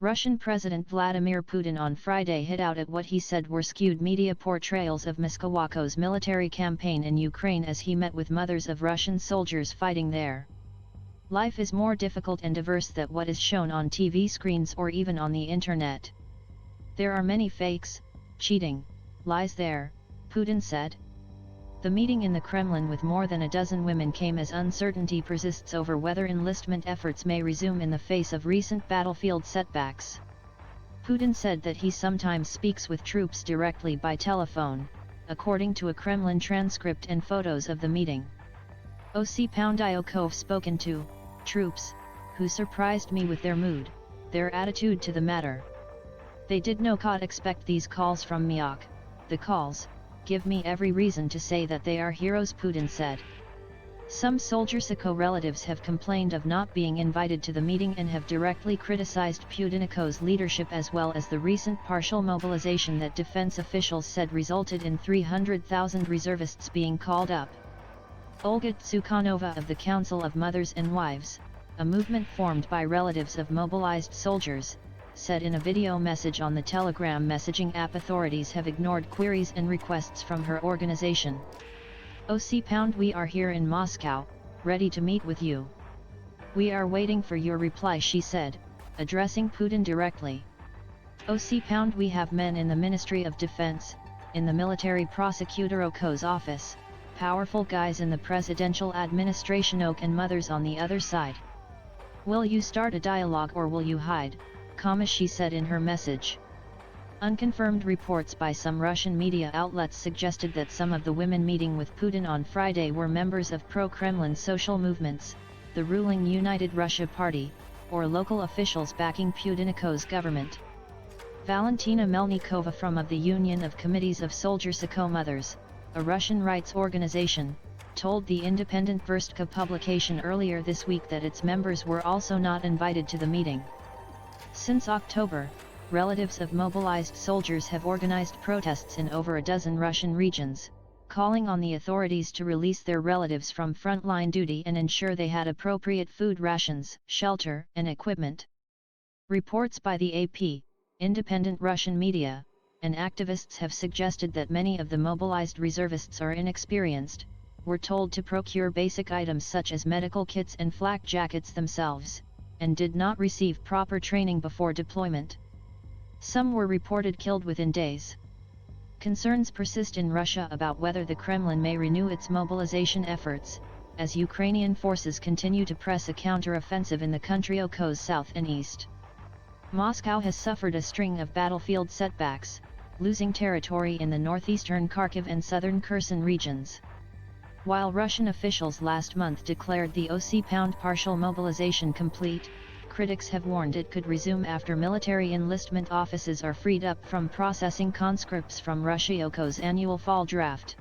Russian President Vladimir Putin on Friday hit out at what he said were skewed media portrayals of Moscow's military campaign in Ukraine as he met with mothers of Russian soldiers fighting there. Life is more difficult and diverse than what is shown on TV screens or even on the internet. There are many fakes, cheating, lies there, Putin said. The meeting in the Kremlin with more than a dozen women came as uncertainty persists over whether enlistment efforts may resume in the face of recent battlefield setbacks. Putin said that he sometimes speaks with troops directly by telephone, according to a Kremlin transcript and photos of the meeting. I've spoken to troops, who surprised me with their mood, their attitude to the matter. They did not expect these calls from me. The calls give me every reason to say that they are heroes, Putin said. Some soldiers' relatives have complained of not being invited to the meeting and have directly criticized Putin's leadership, as well as the recent partial mobilization that defense officials said resulted in 300,000 reservists being called up. Olga Tsukhanova of the Council of Mothers and Wives, a movement formed by relatives of mobilized soldiers, said in a video message on the Telegram messaging app authorities have ignored queries and requests from her organization. We are here in Moscow, ready to meet with you. We are waiting for your reply, she said, addressing Putin directly. We have men in the Ministry of Defense, in the military prosecutor Oko's office, powerful guys in the presidential administration and mothers on the other side. Will you start a dialogue or will you hide? She said in her message. Unconfirmed reports by some Russian media outlets suggested that some of the women meeting with Putin on Friday were members of pro-Kremlin social movements, the ruling United Russia Party, or local officials backing Putin's government. Valentina Melnikova from of the Union of Committees of Soldiers Mothers, a Russian rights organization, told the independent Verstka publication earlier this week that its members were also not invited to the meeting. Since October, relatives of mobilized soldiers have organized protests in over a dozen Russian regions, calling on the authorities to release their relatives from frontline duty and ensure they had appropriate food rations, shelter, and equipment. Reports by the AP, independent Russian media, and activists have suggested that many of the mobilized reservists are inexperienced, were told to procure basic items such as medical kits and flak jackets themselves, and did not receive proper training before deployment. Some were reported killed within days. Concerns persist in Russia about whether the Kremlin may renew its mobilization efforts, as Ukrainian forces continue to press a counter-offensive in the country's south and east. Moscow has suffered a string of battlefield setbacks, losing territory in the northeastern Kharkiv and southern Kherson regions. While Russian officials last month declared the partial mobilization complete, critics have warned it could resume after military enlistment offices are freed up from processing conscripts from Russia's annual fall draft.